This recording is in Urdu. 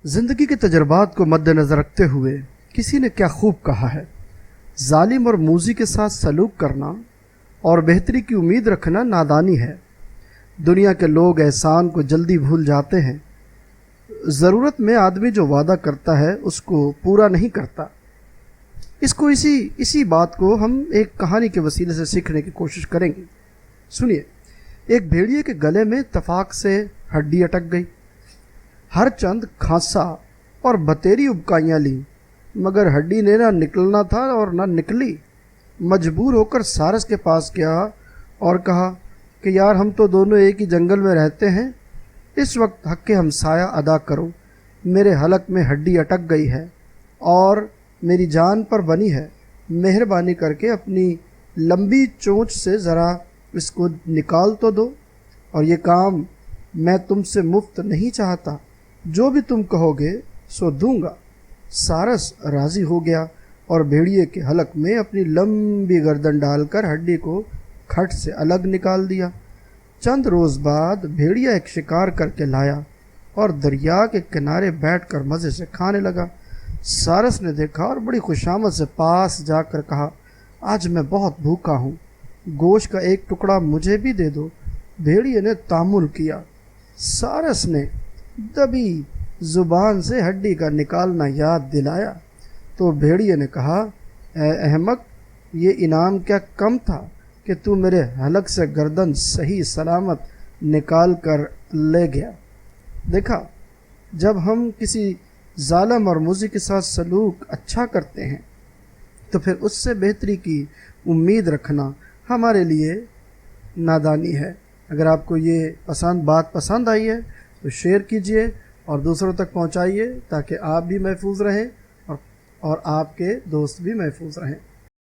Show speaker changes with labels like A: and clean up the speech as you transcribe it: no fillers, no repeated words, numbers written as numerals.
A: زندگی کے تجربات کو مد نظر رکھتے ہوئے کسی نے کیا خوب کہا ہے، ظالم اور موذی کے ساتھ سلوک کرنا اور بہتری کی امید رکھنا نادانی ہے۔ دنیا کے لوگ احسان کو جلدی بھول جاتے ہیں۔ ضرورت میں آدمی جو وعدہ کرتا ہے اس کو پورا نہیں کرتا۔ اسی بات کو ہم ایک کہانی کے وسیلے سے سیکھنے کی کوشش کریں گے۔ سنیے، ایک بھیڑیے کے گلے میں اتفاق سے ہڈی اٹک گئی۔ ہر چند کھانسا اور بتیری ابکائیاں لیں، مگر ہڈی نے نہ نکلنا تھا اور نہ نکلی۔ مجبور ہو کر سارس کے پاس گیا اور کہا کہ یار، ہم تو دونوں ایک ہی جنگل میں رہتے ہیں، اس وقت حق ہمسایہ ادا کرو۔ میرے حلق میں ہڈی اٹک گئی ہے اور میری جان پر بنی ہے، مہربانی کر کے اپنی لمبی چونچ سے ذرا اس کو نکال تو دو، اور یہ کام میں تم سے مفت نہیں چاہتا، جو بھی تم کہو گے سو دوں گا۔ سارس راضی ہو گیا اور بھیڑیے کے حلق میں اپنی لمبی گردن ڈال کر ہڈی کو کھٹ سے الگ نکال دیا۔ چند روز بعد بھیڑیا ایک شکار کر کے لایا اور دریا کے کنارے بیٹھ کر مزے سے کھانے لگا۔ سارس نے دیکھا اور بڑی خوشامد سے پاس جا کر کہا، آج میں بہت بھوکا ہوں، گوشت کا ایک ٹکڑا مجھے بھی دے دو۔ بھیڑیے نے تامل کیا۔ سارس نے دبی زبان سے ہڈی کا نکالنا یاد دلایا تو بھیڑیے نے کہا، اے احمق، یہ انعام کیا کم تھا کہ تو میرے حلق سے گردن صحیح سلامت نکال کر لے گیا۔ دیکھا، جب ہم کسی ظالم اور موذی کے ساتھ سلوک اچھا کرتے ہیں تو پھر اس سے بہتری کی امید رکھنا ہمارے لیے نادانی ہے۔ اگر آپ کو یہ بات پسند آئی ہے تو شیئر کیجئے اور دوسروں تک پہنچائیے، تاکہ آپ بھی محفوظ رہیں اور آپ کے دوست بھی محفوظ رہیں۔